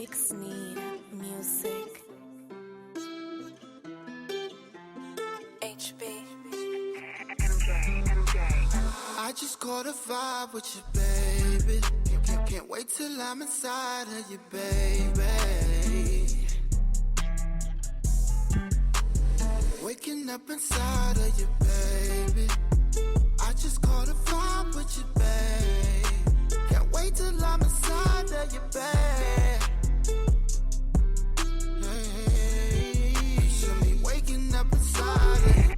Sneed music. HB. I just caught a vibe with you, baby. Can't wait till I'm inside of you, baby. Waking up inside of you, baby. I just caught a vibe with you, babe. Can't wait till I'm inside of you, babe. Hey, picture me waking up inside of you.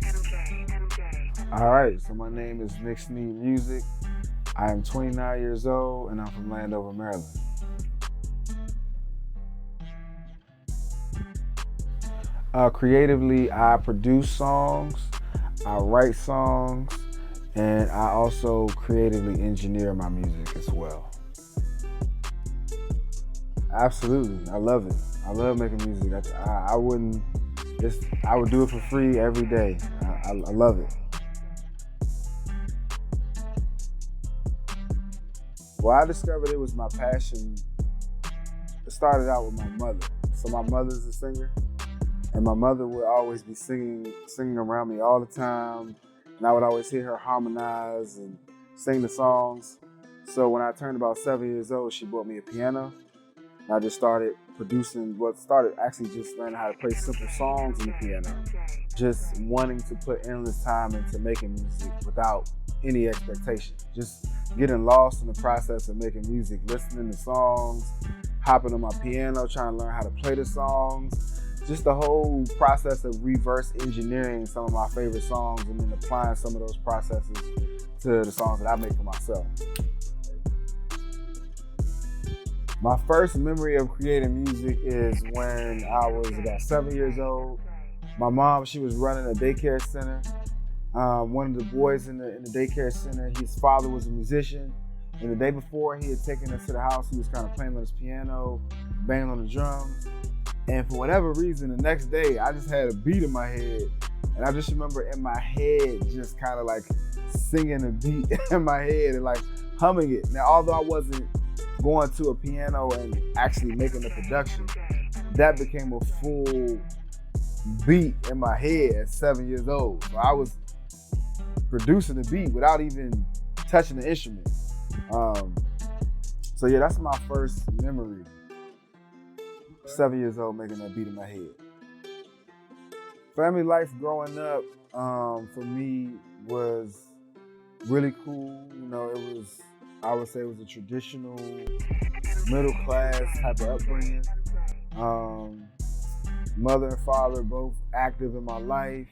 Alright, so my name is Sneed Music. I am 29 years old and I'm from Landover, Maryland. Creatively, I produce songs, I write songs, and I also creatively engineer my music as well. Absolutely, I love it. I love making music. I would do it for free every day. I love it. Well, I discovered it was my passion. It started out with my mother. So my mother's a singer, and my mother would always be singing around me all the time, and I would always hear her harmonize and sing the songs. So when I turned about 7 years old, she bought me a piano, and I just started producing. Actually just learning how to play simple songs on the piano, just wanting to put endless time into making music without any expectation. Just getting lost in the process of making music, listening to songs, hopping on my piano, trying to learn how to play the songs. Just the whole process of reverse engineering some of my favorite songs and then applying some of those processes to the songs that I make for myself. My first memory of creating music is when I was about 7 years old. My mom, she was running a daycare center. One of the boys in the daycare center, his father was a musician. And the day before, he had taken us to the house. He was kind of playing on his piano, banging on the drums. And for whatever reason, the next day, I just had a beat in my head. And I just remember in my head, just kind of like singing a beat in my head and like humming it. Now, although I wasn't going to a piano and actually making the production, that became a full beat in my head at 7 years old. So I was producing the beat without even touching the instrument. So yeah, that's my first memory. 7 years old, making that beat in my head. Family life growing up for me was really cool. You know, I would say it was a traditional middle class type of upbringing. Mother and father both active in my life.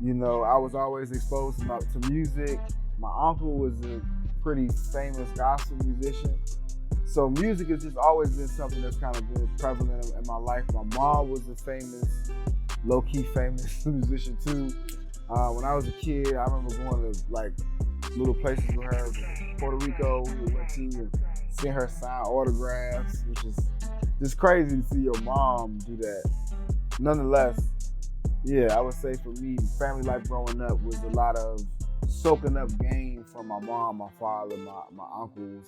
You know, I was always exposed to music. My uncle was a pretty famous gospel musician. So music has just always been something that's kind of been prevalent in my life. My mom was a famous, low-key famous musician too. When I was a kid, I remember going to like little places with her, Puerto Rico, we went to, and seeing her sign autographs, which is just crazy to see your mom do that. Nonetheless, yeah, I would say for me, family life growing up was a lot of soaking up game from my mom, my father, my uncles,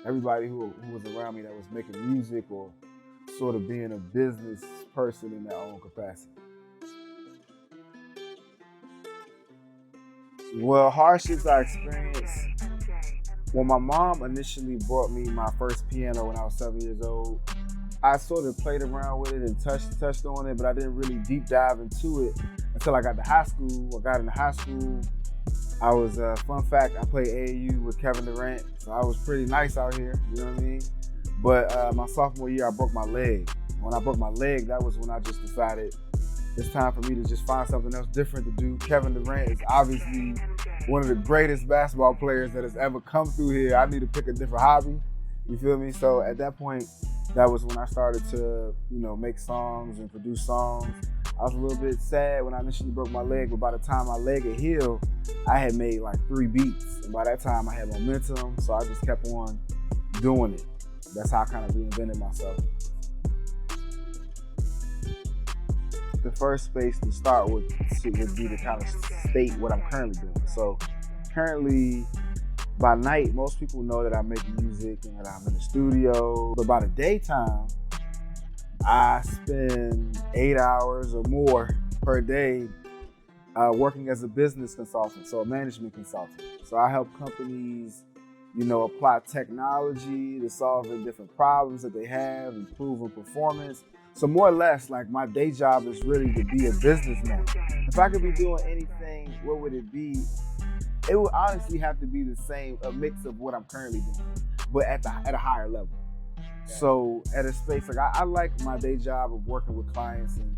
everybody who was around me that was making music or sort of being a business person in their own capacity. Well, hardships I experienced. When my mom initially brought me my first piano when I was 7 years old, I sort of played around with it and touched on it, but I didn't really deep dive into it until I got to high school. I got into high school. I was, fun fact, I played AAU with Kevin Durant, so I was pretty nice out here, you know what I mean? But my sophomore year, I broke my leg. When I broke my leg, that was when I just decided it's time for me to just find something else different to do. Kevin Durant is obviously one of the greatest basketball players that has ever come through here. I need to pick a different hobby, you feel me? So at that point, that was when I started to, you know, make songs and produce songs. I was a little bit sad when I initially broke my leg, but by the time my leg had healed, I had made like 3 beats. And by that time I had momentum, so I just kept on doing it. That's how I kind of reinvented myself. The first space to start would be to kind of state what I'm currently doing. So currently, By night, most people know that I make music and that I'm in the studio. But by the daytime, I spend 8 hours or more per day working as a business consultant, so a management consultant. So I help companies, apply technology to solving different problems that they have, improving performance. So more or less, like, my day job is really to be a businessman. If I could be doing anything, what would it be? It would honestly have to be the same, a mix of what I'm currently doing, but at a higher level. So at a space, like, I like my day job of working with clients and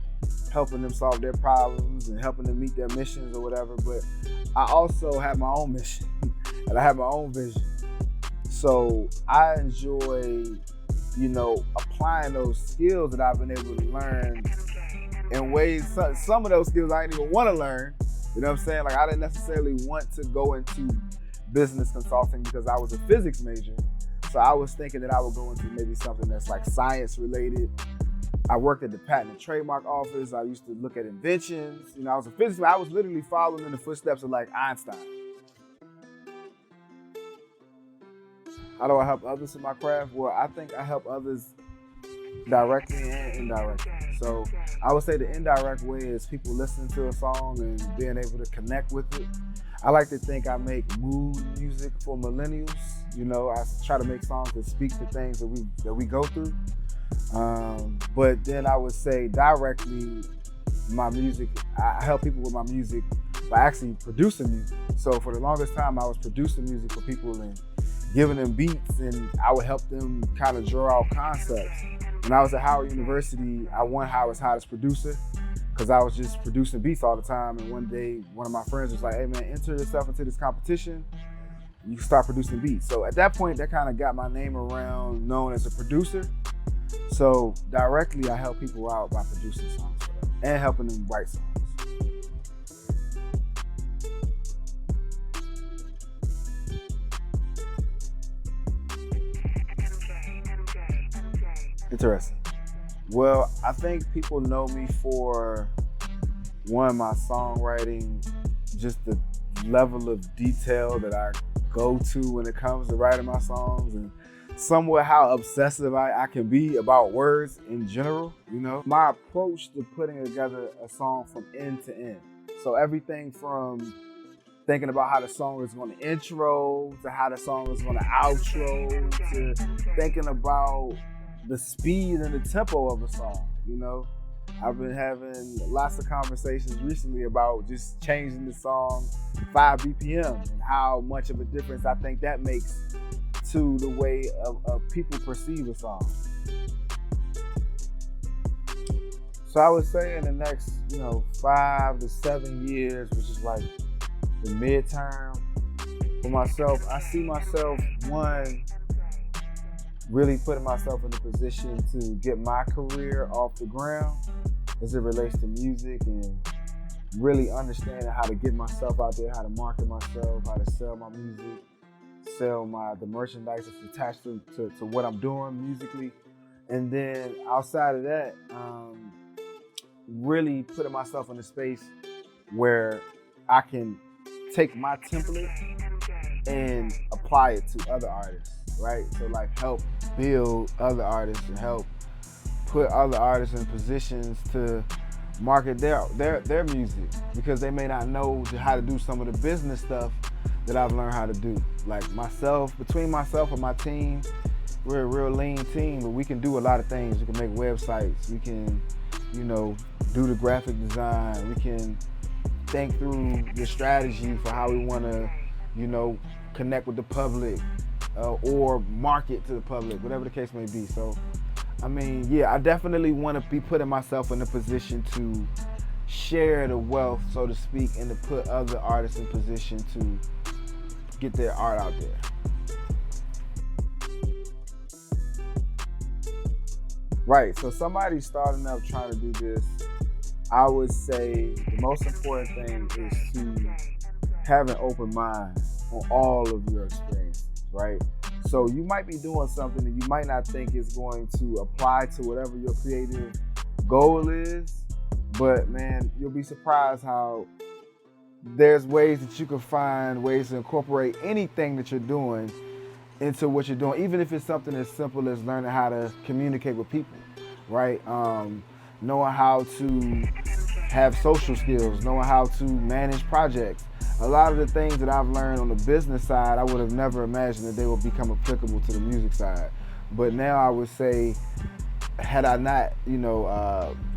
helping them solve their problems and helping them meet their missions or whatever. But I also have my own mission and I have my own vision. So I enjoy, applying those skills that I've been able to learn in ways, some of those skills I didn't even want to learn. You know what I'm saying? Like, I didn't necessarily want to go into business consulting because I was a physics major. So I was thinking that I would go into maybe something that's like science related. I worked at the Patent and Trademark Office. I used to look at inventions. I was a physicist. I was literally following in the footsteps of, like, Einstein. How do I help others in my craft? Well, I think I help others directly and indirectly. So I would say the indirect way is people listening to a song and being able to connect with it. I like to think I make mood music for millennials. I try to make songs that speak to things that we go through. But then I would say directly, my music, I help people with my music by actually producing music. So for the longest time, I was producing music for people and giving them beats, and I would help them kind of draw out concepts. When I was at Howard University, I won Howard's hottest producer because I was just producing beats all the time. And one day, one of my friends was like, "Hey man, enter yourself into this competition. You can start producing beats." So at that point, that kind of got my name around, known as a producer. So directly, I help people out by producing songs for them and helping them write songs. Interesting. Well, I think people know me for, one, my songwriting, just the level of detail that I go to when it comes to writing my songs, and somewhat how obsessive I can be about words in general. My approach to putting together a song from end to end. So everything from thinking about how the song is going to intro, to how the song is going to outro, to thinking about the speed and the tempo of a song. I've been having lots of conversations recently about just changing the song 5 BPM and how much of a difference I think that makes to the way of people perceive a song. So I would say in the next, 5 to 7 years, which is like the midterm for myself, I see myself, one, really putting myself in a position to get my career off the ground as it relates to music, and really understanding how to get myself out there, how to market myself, how to sell my music, sell the merchandise that's attached to what I'm doing musically. And then outside of that, really putting myself in a space where I can take my template and apply it to other artists, right? So like help build other artists and help put other artists in positions to market their music, because they may not know how to do some of the business stuff that I've learned how to do. Like between myself and my team, we're a real lean team, but we can do a lot of things. We can make websites, we can, do the graphic design, we can think through the strategy for how we want to, connect with the public or market to the public, whatever the case may be. So, I definitely want to be putting myself in a position to share the wealth, so to speak, and to put other artists in position to get their art out there. Right, so somebody starting up trying to do this, I would say the most important thing is to have an open mind on all of your experiences, right? So you might be doing something that you might not think is going to apply to whatever your creative goal is, but man, you'll be surprised how there's ways that you can find ways to incorporate anything that you're doing into what you're doing, even if it's something as simple as learning how to communicate with people, right? Knowing how to have social skills, knowing how to manage projects. A lot of the things that I've learned on the business side, I would have never imagined that they would become applicable to the music side. But now I would say, had I not,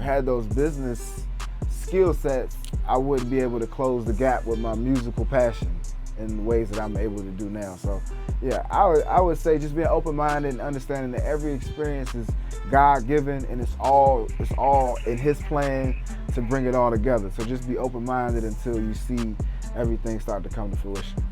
had those business skill sets, I wouldn't be able to close the gap with my musical passion in the ways that I'm able to do now. So yeah, I would say just being open-minded and understanding that every experience is God-given and it's all in His plan to bring it all together. So just be open-minded until you see everything start to come to fruition.